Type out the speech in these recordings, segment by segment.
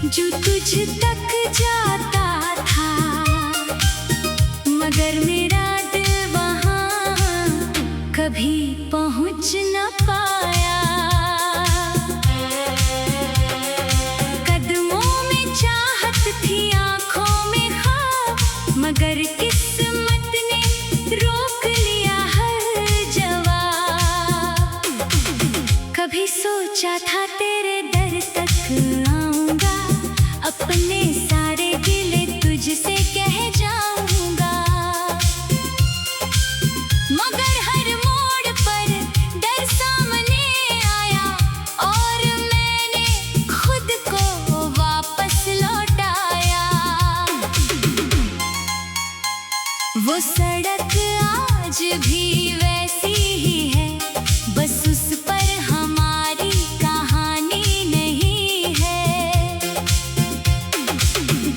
जो तुझ तक जाता था, मगर मेरा दिल वहाँ कभी पहुँच न पाया। कदमों में चाहत थी, आँखों में ख्वाब, मगर किस्मत ने रोक लिया हर जवाब। कभी सोचा था तेरे दर तक आऊंगा, अपने सारे गिले तुझसे कह जाऊंगा, मगर हर मोड़ पर डर सामने आया और मैंने खुद को वापस लौटाया। वो सड़क आज भी वैसी ही है, बस उस पर हमारी कहानी नहीं है।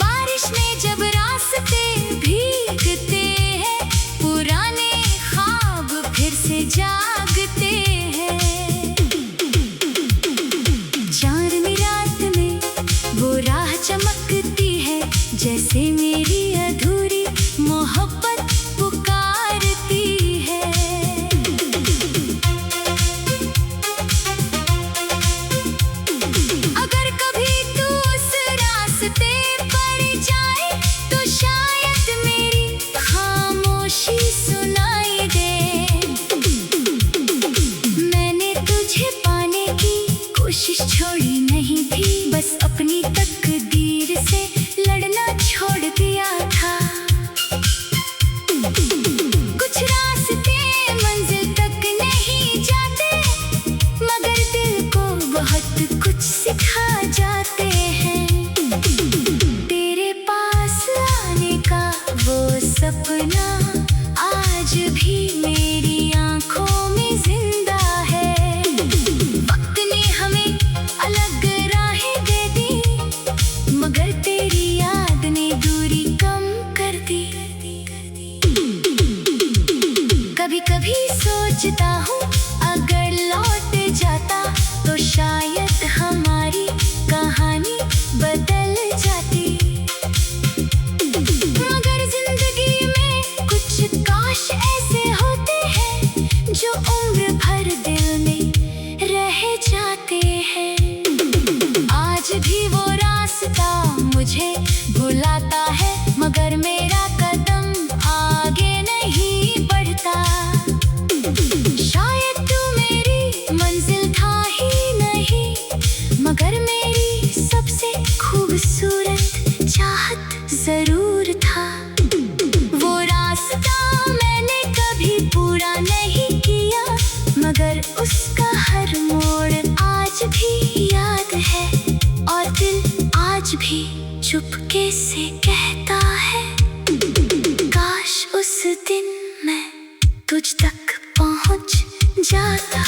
बारिश में जब रास्ते भीगते हैं, पुराने ख्वाब फिर से जागते हैं। चांदनी रात में वो राह चमकती है, जैसे मेरी अधूरी मोहब्बत पुकारती है। अगर कभी तू उस रास्ते पर जाए, तो शायद मेरी खामोशी सुनाई दे। मैंने तुझे पाने की कोशिश छोड़ी नहीं थी, बस अपनी तकदीर से लड़ना छोड़ दिया था। कुछ रास्ते मंजिल तक नहीं जाते, मगर दिल को बहुत कुछ सिखा जाते हैं। तेरे पास आने का वो सपना आज भी मेरी आंखों में जिंदा है। वक्त ने हमें अलग राहें दे दी, मगर तेरी याद ने दूरी कम कर दी। कभी कभी सोचता हूँ, अगर लौट जाता तो शायद हमारी कहानी बदल जाती। मगर जिंदगी में कुछ काश ऐसे होते हैं, जो उम्र भर दिल में रह जाते हैं। आज भी वो रास्ता मुझे भुलाता है, मगर मेरा कदम आगे नहीं बढ़ता। शायद तू मेरी मंजिल था ही नहीं, मगर मेरी सबसे खूबसूरत चाहत जरूर था। वो रास्ता मैंने कभी पूरा नहीं किया, मगर उसका हर मोड़ आज भी याद है, और दिल आज भी चुपके से कहता है, काश उस दिन मैं तुझ तक पहुंच जाता।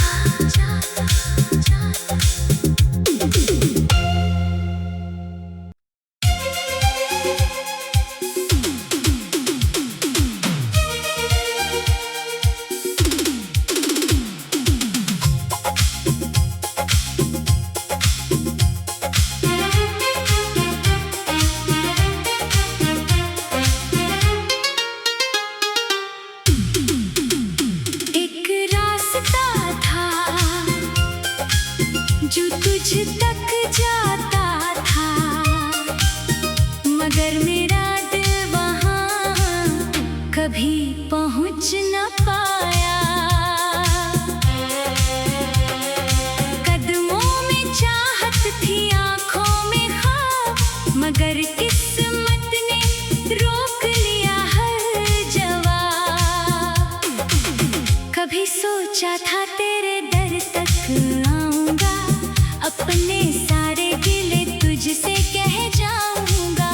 जो तुझ तक जाता था, मगर मेरा दिल वहाँ कभी पहुँच न पाया। कदमों में चाहत थी, आँखों में ख्वाब, मगर किस्मत ने रोक लिया हर जवाब। कभी सोचा था तेरे दर तक आऊंगा, अपने सारे गिले तुझसे कह जाऊंगा,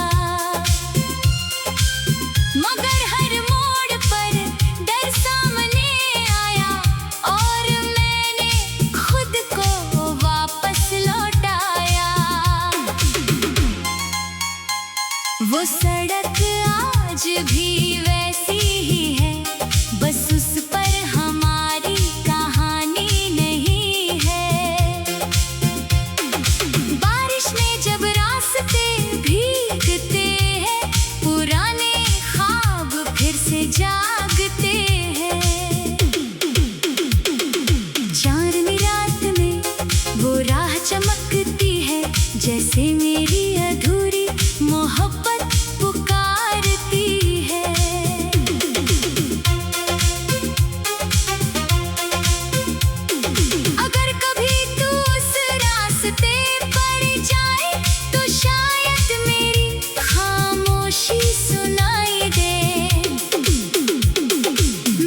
मगर हर मोड़ भी वैसी ही है, बस उस पर हमारी कहानी नहीं है। बारिश में जब रास्ते भीगते हैं, पुराने ख्वाब फिर से जागते हैं। चांदनी रात में वो राह चमकती है, जैसे मेरी अधूरी मोहब्बत पुकारती है। अगर कभी तू उस रास्ते पर जाए, तो शायद मेरी खामोशी सुनाई दे।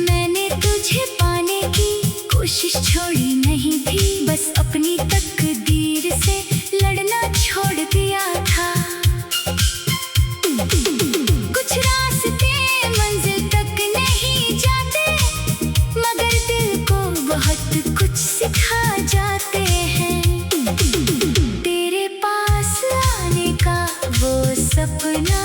मैंने तुझे पाने की कोशिश छोड़ी नहीं थी, बस अपनी तकदीर से लड़ना छोड़ दिया था। कुछ रास्ते मंजिल तक नहीं जाते, मगर दिल को बहुत कुछ सिखा जाते हैं। तेरे पास आने का वो सपना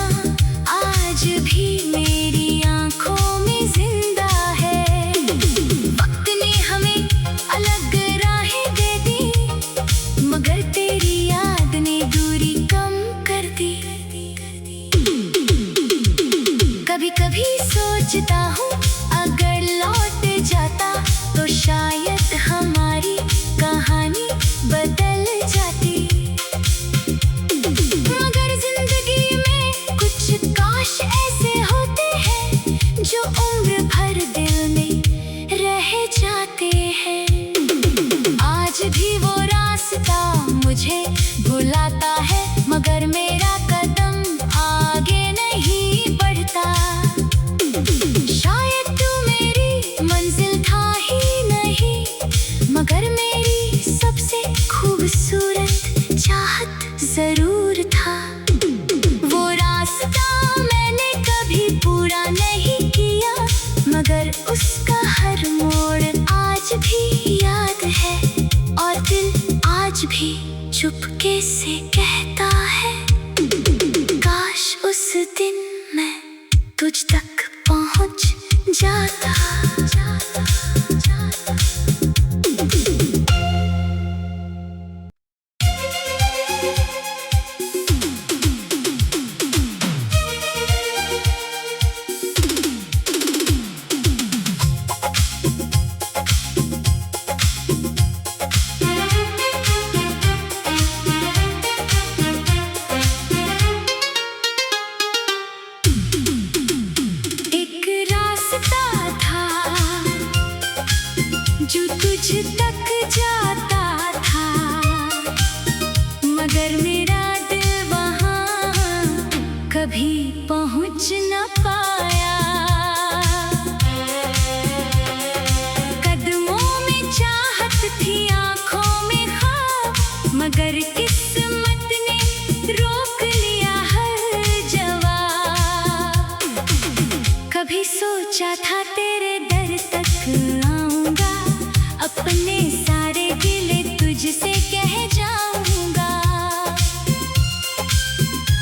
आज भी मेरी आंखों में जिंदा है। वक्त ने हमें अलग राहें दे दी, मगर तेरी याद ने दूरी कम कर दी। कभी कभी सोचता हूँ, अगर लौट जाता तो शायद हमारी कहानी बदल जाती। मगर जिंदगी में कुछ काश ऐसे होते हैं, जो उम्र भर दिल में रह जाते हैं। आज भी वो रास्ता मुझे भुलाता है, मगर मेरा कदम आगे नहीं बढ़ता। शायद तू मेरी मंजिल था ही नहीं, मगर मेरी सबसे खूबसूरत चाहत जरूर था। वो रास्ता मैंने कभी पूरा नहीं किया, मगर उसका हर मोड़ आज भी याद है। और दिल आज भी चुपके से कहता है, काश उस दिन मैं तुझ तक पहुंच जाता। एक रास्ता था जो तुझ तक जाता था, मगर मेरा दिल वहाँ कभी पहुँच न पाया। कदमों में चाहत थी, आँखों में ख्वाब, मगर किस्मत ने रोक लिया हर जवाब। कभी सोचा था तेरे दर तक आऊंगा, अपने सारे गिले तुझसे कह जाऊंगा।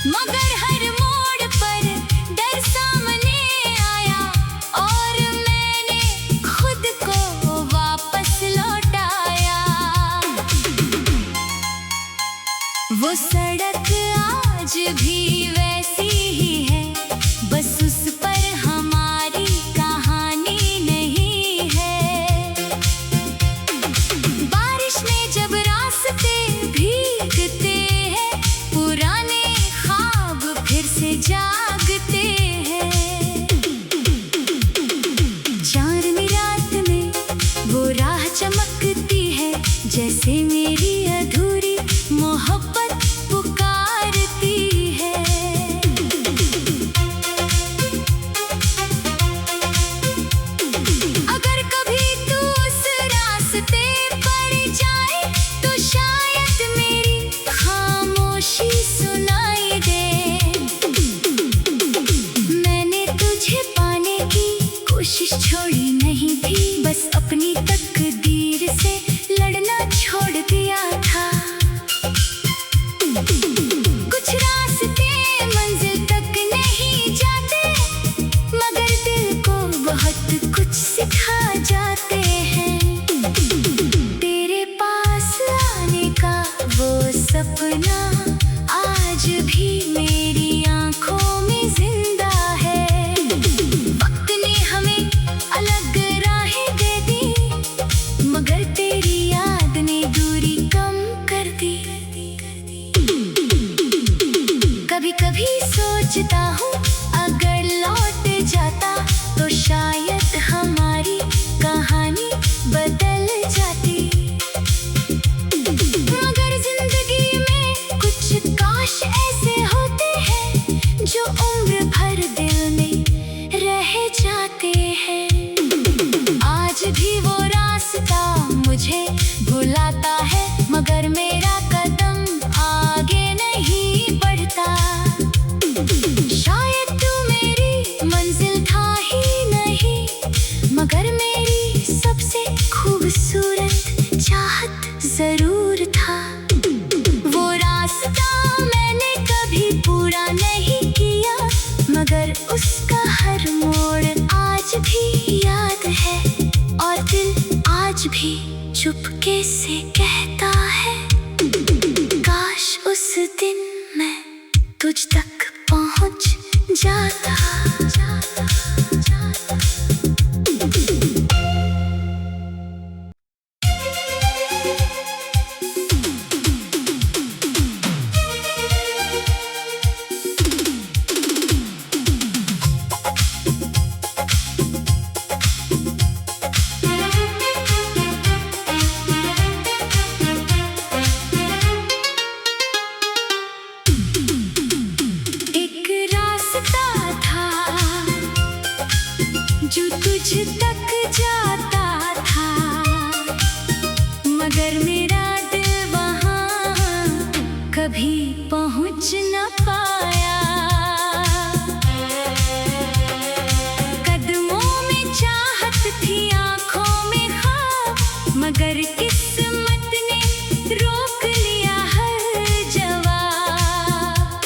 मगर हर मोड़ पर डर सामने आया, और मैंने खुद को वापस लौटाया। वो सड़क आज भी वैसी ही है, बस उस पर हमारी कहानी नहीं है। बारिश में जब रास्ते भीगते हैं, पुराने ख्वाब फिर से जागते हैं। चांदनी रात में वो राह चमकती है, जैसे मेरी अधूरी मोहब्बत पुकारती है। अगर कभी तू उस रास्ते पर जाए, तो शायद मेरी खामोशी सुनाई दे। मैंने तुझे पाने की कोशिश छोड़ी नहीं थी, बस अपनी तकदीर से लड़ना छोड़ दिया था। कुछ रास्ते मंजिल तक नहीं जाते, हर मोड़ आज भी याद है, और दिल आज भी चुपके से कहता है, काश उस दिन मैं तुझ तक पहुंच जाता। जो तुझ तक जाता था, मगर मेरा दिल वहाँ कभी पहुँच न पाया। कदमों में चाहत थी, आँखों में ख्वाब, मगर किस्मत ने रोक लिया हर जवाब।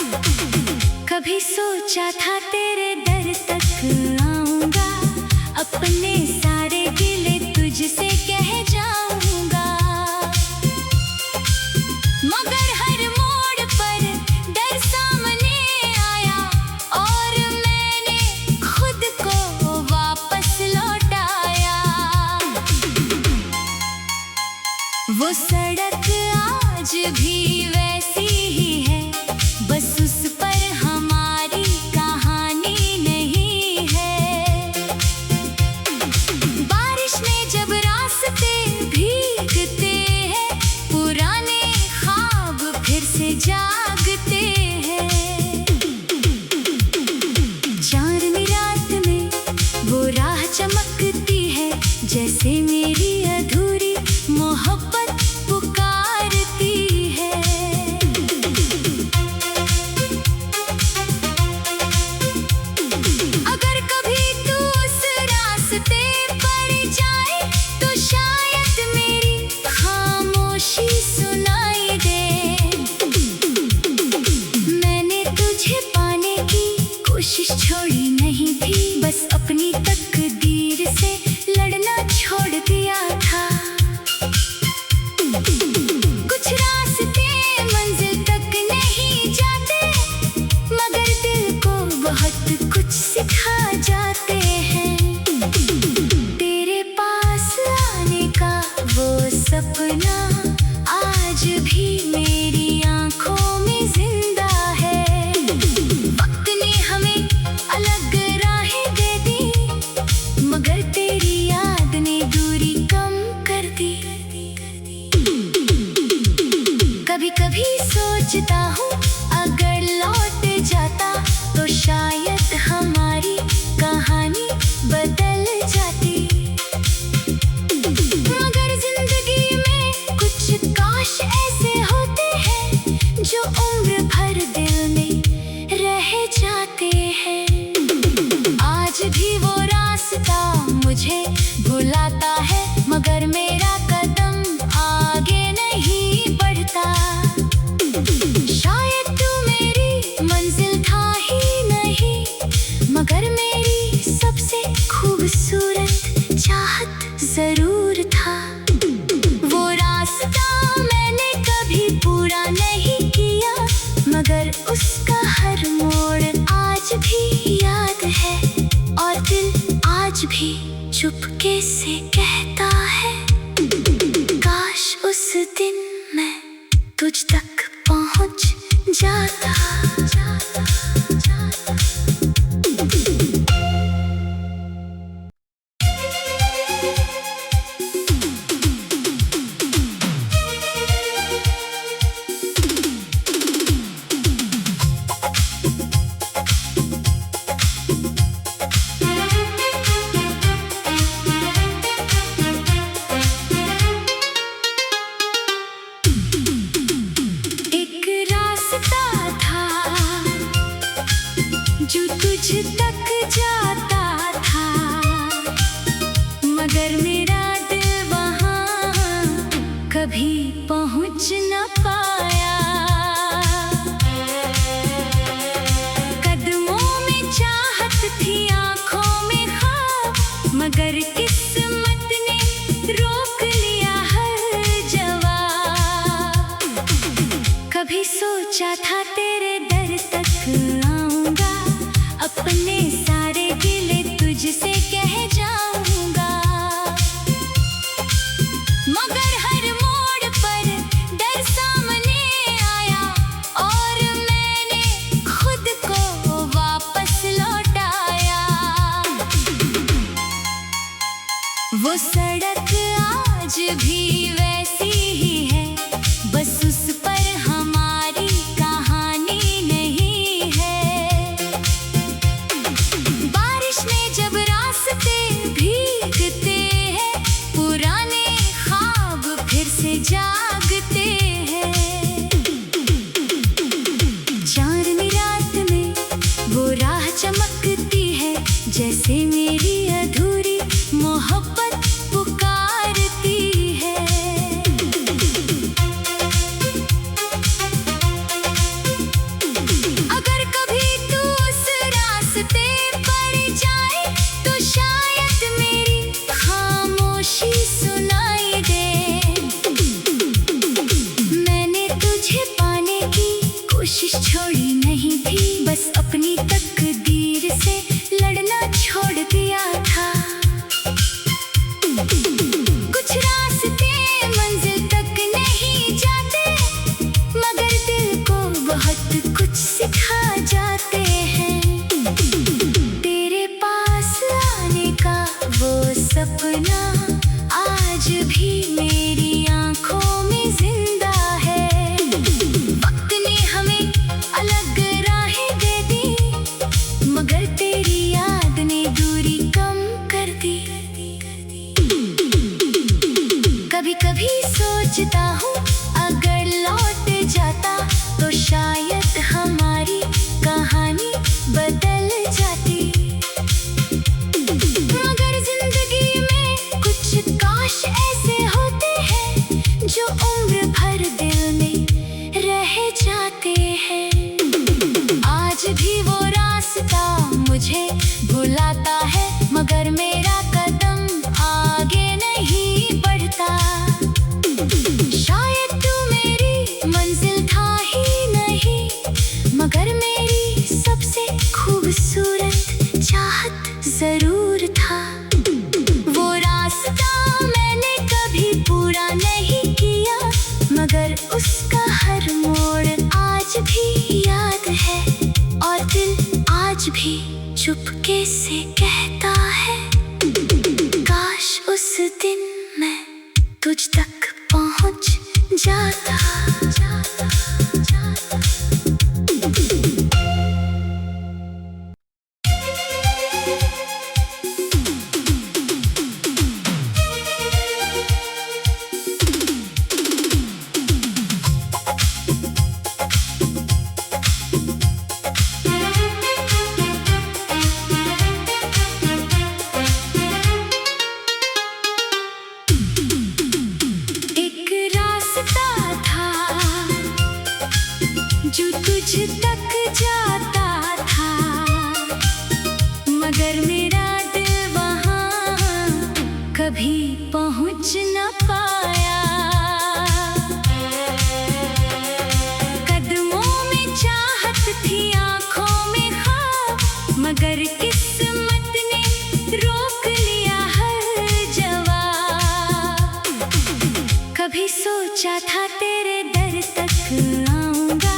कभी सोचा था तेरे दर तक आऊंगा, अपने सारे गिले तुझसे कह जाऊंगा, मगर हर मोड़ पर डर सामने आया, और मैंने खुद को वापस लौटाया। वो सड़क आज भी वैसी ही है, बस उस पर हमारी कहानी नहीं है। बारिश में जब रास्ते भीगते हैं, पुराने ख्वाब फिर से जागते हैं। चांदनी रात में वो राह चमकती है, जैसे मेरी अधूरी मोहब्बत पुकारती है। अगर कभी तू उस रास्ते पर जाए, तो शायद मेरी खामोशी सुनाई दे। मैंने तुझे पाने की कोशिश छोड़ी नहीं थी, बस अपनी तकदीर से लड़ना छोड़ दिया था। कुछ रास्ते मंजिल तक नहीं जाते, मगर दिल को बहुत कुछ सिखा जाते हैं। तेरे पास आने का वो सपना आज भी मेरी आंखों में जिंदा है। वक्त ने हमें अलग राहें दे दी, मगर तेरी याद ने दूरी कम कर दी। कभी कभी सोचता हूँ, अगर लौट जाता तो शायद हमारी कहानी बदल जाती। मगर जिंदगी में कुछ काश ऐसे होते हैं, जो उम्र भर दिल में रह जाते हैं। आज भी वो रास्ता मुझे भुलाता है, मगर मेरा कदम आगे नहीं बढ़ता। शायद तू मेरी मंजिल था ही नहीं, मगर मेरी सबसे खूबसूरत चाहत जरूर था। वो रास्ता मैंने कभी पूरा नहीं किया, मगर उसका हर मोड़ आज भी याद है, और दिल आज भी चुपके से कहता है, काश उस दिन मैं तुझ तक पहुंच जाता। एक रास्ता था सड़क आज भी वैसी ही है, बस उस पर हमारी कहानी नहीं है। बारिश में जब रास्ते भीगते हैं, पुराने ख्वाब फिर से जागते हैं। चांदनी रात में वो राह चमकती है, जैसे मेरी अधूरी मोहब्बत पुकारती है। अगर कभी तू उस रास्ते पर जाए, तो शायद मेरी खामोशी सुनाई दे। मैंने तुझे पाने की कोशिश छोड़ी नहीं थी, बस अपनी तकदीर से लड़ना छोड़ दिया था। कुछ रास्ते मंजिल तक नहीं जाते, मगर दिल को बहुत कुछ सिखा जाते हैं। तेरे पास आने का वो सपना आज भी मेरी आंखों में जिंदा है। वक्त ने हमें अलग राहें दे दी, मगर तेरी याद ने दूरी कम कर दी। कभी कभी सोचता हूँ, अगर लौट जाता तो शायद हमारी कहानी बदल जाती। मगर जिंदगी में कुछ काश ऐसे होते हैं, जो उम्र भर दिल में रह जाते हैं। आज भी वो रास्ता मुझे बुलाता है, मगर मेरा कदम आगे नहीं बढ़ता। शायद तू मेरी मंजिल था ही नहीं, मगर मेरी सबसे खूबसूरत चाहत जरूर था। वो रास्ता मैंने कभी पूरा नहीं किया, मगर उसका हर मोड़ आज भी याद है। और दिल आज भी चुपके से कहता है, काश उस दिन मैं तुझ तक पहुंच जाता। एक रास्ता था जो तुझ तक जाता था, मगर मेरा दिल वहाँ कभी पहुँच न पाया। कदमों में चाहत थी, आँखों में ख्वाब, मगर किस्मत ने रोक लिया हर जवाब। कभी सोचा था तेरे दर तक आऊंगा,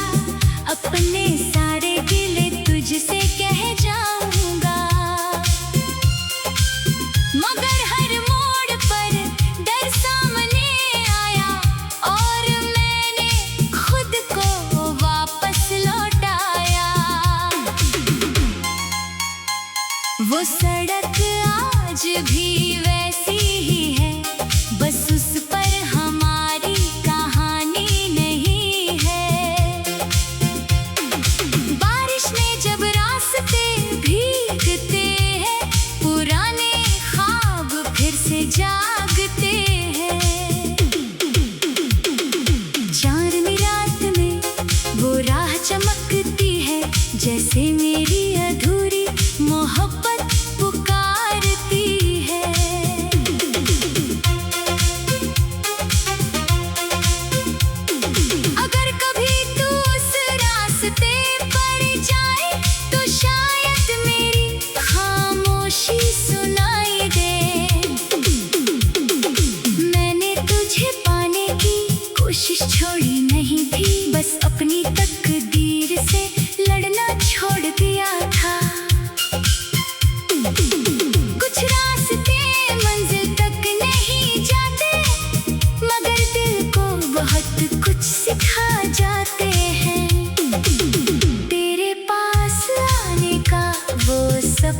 अपने सारे गिले तुझसे कह जाऊंगा, मगर हर मोड़ पर डर सामने आया, और मैंने खुद को वापस लौटाया। वो सड़क आज भी वैसी ही है, बस उस पर हमारी कहानी नहीं है। बारिश में जब रास्ते भीगते हैं, पुराने ख्वाब फिर से जागते हैं। चांदनी रात में वो राह चमकती है, जैसे मेरी अधूरी मोहब्बत पुकारती है। अगर कभी तू उस रास्ते पर जाए, तो शायद मेरी खामोशी सुनाई दे। मैंने तुझे पाने की कोशिश छोड़ी नहीं थी, बस अपनी तकदीर से लड़ना छोड़ दिया था। कुछ रास्ते मंजिल तक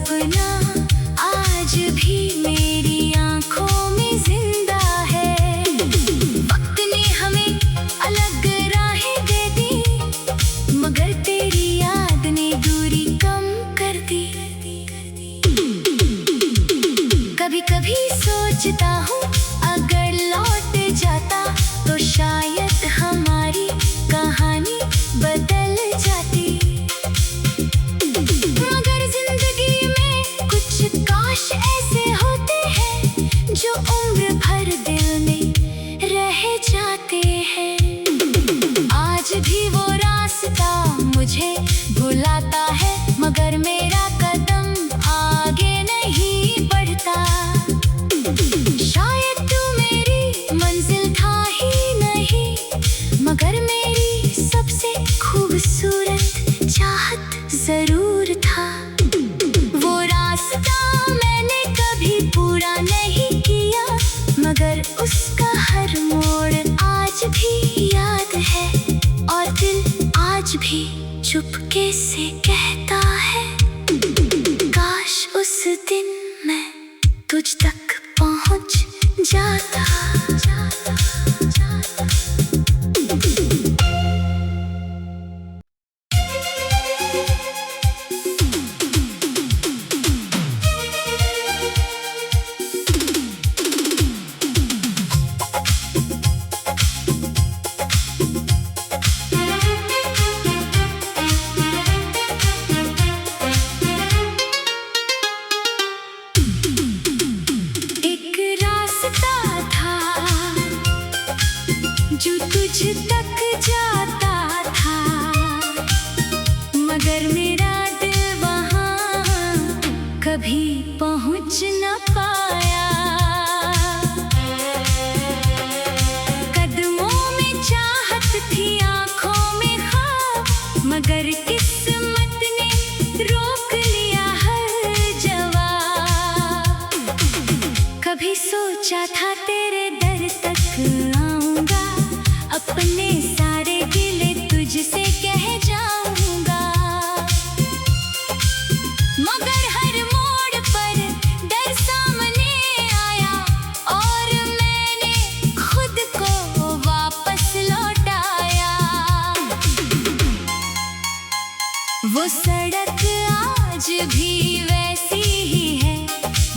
सपना आज भी मेरी आंखों में जिंदा है। वक्त ने हमें अलग राहें दे दी, मगर तेरी याद ने दूरी कम कर दी। कभी कभी सोचता हूँ अगर लौट जाता तो शायद हमारी कहानी बदल जाती। मगर जिंदगी में कुछ काश ऐसे होते हैं जो उम्र भर दिल में रह जाते हैं। आज भी वो रास्ता मुझे बुलाता है, मगर मेरा कदम आगे नहीं बढ़ता। शायद तू मेरी मंजिल था ही नहीं, मगर मेरी सबसे खूबसूरत चाहत जरूर था। वो रास्ता मैंने कभी पूरा नहीं किया, मगर उसका हर मोड़ आज भी याद है। और दिल आज भी चुपके से कहता है, काश उस दिन मैं तुझ तक पहुंच जाता। जो तुझ तक जाता था, मगर मेरा दिल वहाँ कभी पहुँच न पाया। कदमों में चाहत थी, आँखों में ख्वाब, मगर किस्मत ने रोक लिया हर जवाब। कभी सोचा था तेरे दर तक आऊंगा, अपने सारे गिले तुझसे कह जाऊंगा। मगर हर मोड़ पर डर सामने आया, और मैंने खुद को वापस लौटाया। वो सड़क आज भी वैसी ही है,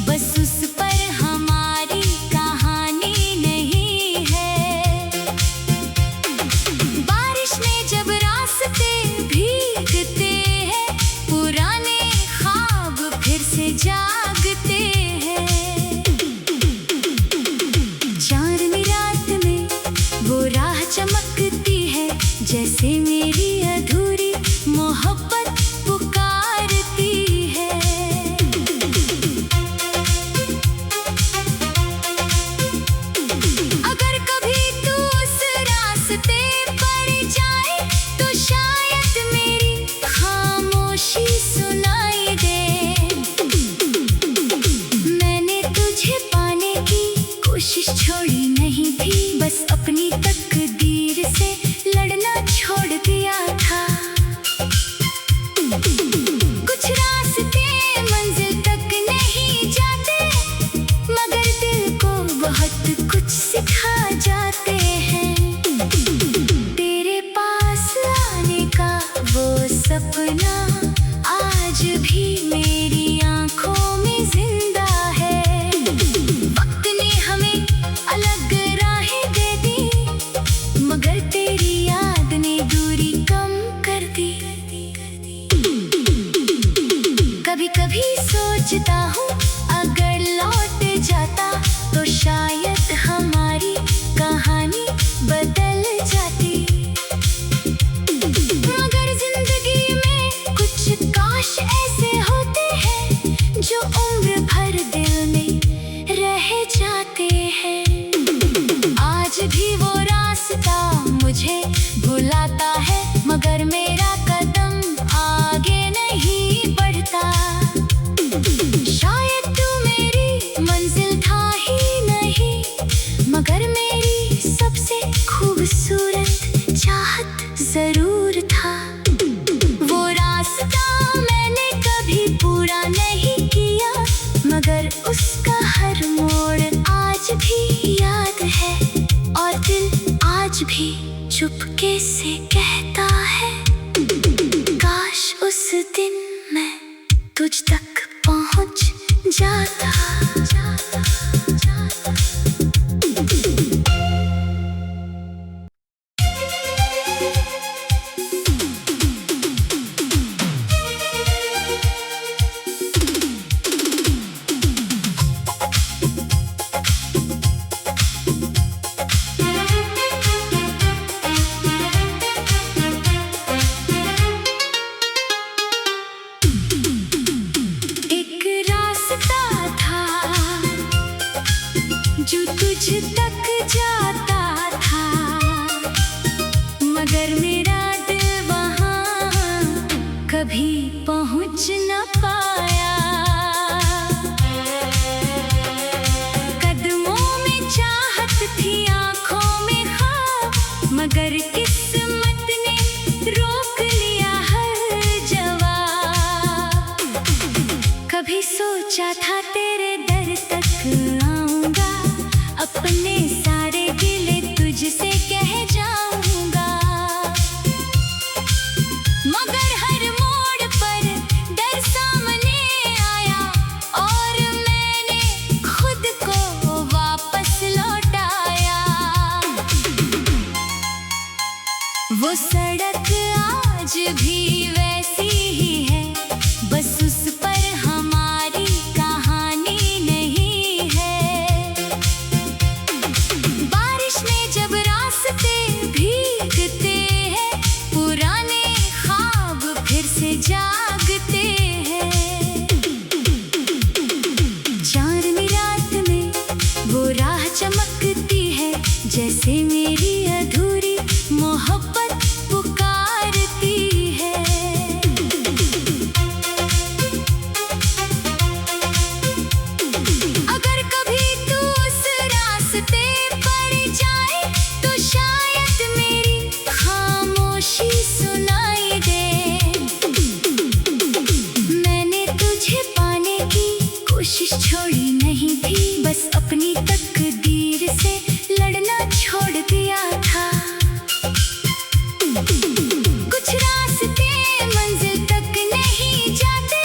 बस उस पर हमारी कहानी नहीं है। बारिश में जब रास्ते भीगते हैं, पुराने ख्वाब फिर से जागते हैं। चांदनी रात में वो राह चमकती है, जैसे मेरी अधूरी मोहब्बत पुकारती है। अगर कभी तू उस रास्ते पर जाए, तो शायद मेरी खामोशी सुनाई दे। मैंने तुझे पाने की कोशिश छोड़ी नहीं थी, बस अपनी तकदीर से लड़ना छोड़ दिया था। कुछ रास्ते मंजिल तक नहीं जाते, मगर दिल को बहुत कुछ सिखा जाते हैं। तेरे पास आने का वो सपना आज भी मेरी आंखों में जिंदा है। वक्त ने हमें अलग राहें दे दी, मगर तेरी याद ने दूरी कम कर दी। कभी कभी सोचता हूँ अगर लौट जाता तो शायद हमारी कहानी बदल जाती। मगर जिंदगी में कुछ काश ऐसे होते हैं जो उम्र भर दिल में रह जाते हैं। आज भी वो रास्ता मुझे बुलाता है, मगर मेरा कदम आगे नहीं बढ़ता। शायद भी चुपके से कहता है, काश उस दिन मैं तुझ तक पहुंच जाता। जो तुझ तक जाता था, मगर मेरा दिल वहाँ कभी पहुँच न पाया। कदमों में चाहत थी, आँखों में ख्वाब, मगर किस्मत ने रोक लिया हर जवाब। कभी सोचा था तेरे दर तक आऊंगा, अपने सारे गिले तुझसे कह जाऊंगा, मगर हर मोड़ पर डर सामने आया और मैंने खुद को वापस लौटाया। वो सड़क आज भी वैसी ही है, बस उस पर हमारी कहानी नहीं है। बारिश में जब रास्ते भीगते हैं, पुराने ख्वाब फिर से जागते हैं। चांदनी रात में वो राह चमकती है, जैसे मेरी अधूरी मोहब्बत पुकारती है। अगर कभी तू उस रास्ते पर जाए, तो शायद मेरी खामोशी सुनाई दे। मैंने तुझे पाने की कोशिश छोड़ी नहीं थी, बस अपनी तकदीर से लड़ना छोड़ दिया था। कुछ रास्ते मंजिल तक नहीं जाते,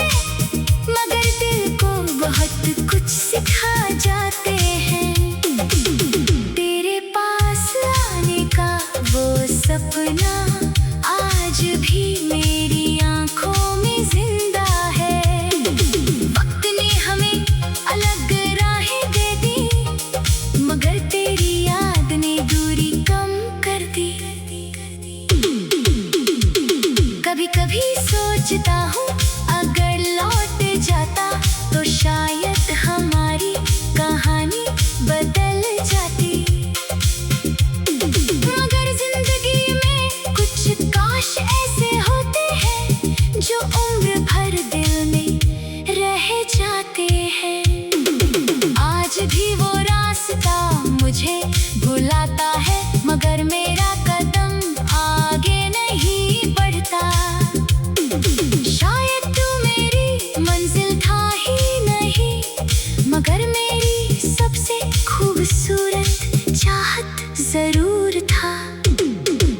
मगर दिल को बहुत कुछ सिखा जाते हैं। तेरे पास आने का वो सपना आज भी मेरी आंखों में जिंदा है। वक्त ने हमें अलग राहें दे दी, मगर तेरी याद ने दूरी कम कर दी। कभी कभी सोचता हूँ, अगर लौट जाता तो शायद हमारी कहानी बदल जाती। मगर जिंदगी में कुछ काश ऐसे होते हैं, जो उम्र भर दिल में रह जाते हैं। आज भी वो रास्ता मुझे बुलाता है, मगर मेरा कदम आगे नहीं बढ़ता। शायद तू मेरी मंजिल था ही नहीं, मगर मेरी सबसे खूबसूरत चाहत जरूर था।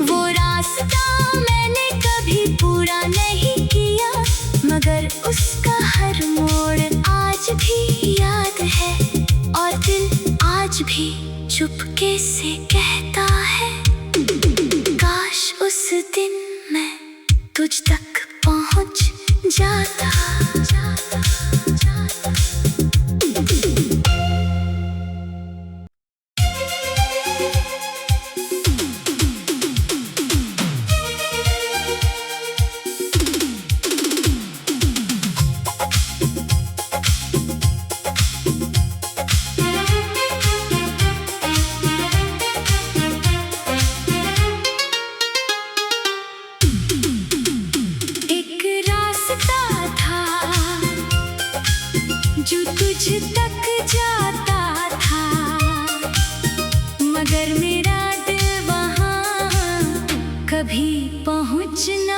वो रास्ता मैंने कभी पूरा नहीं किया, मगर उसका हर मोड़ आज भी याद है, और दिल आज भी चुपके से कहता है, काश उस दिन मैं तुझ तक पहुंच जाता। जो तुझ तक जाता था, मगर मेरा दिल वहाँ कभी पहुँच न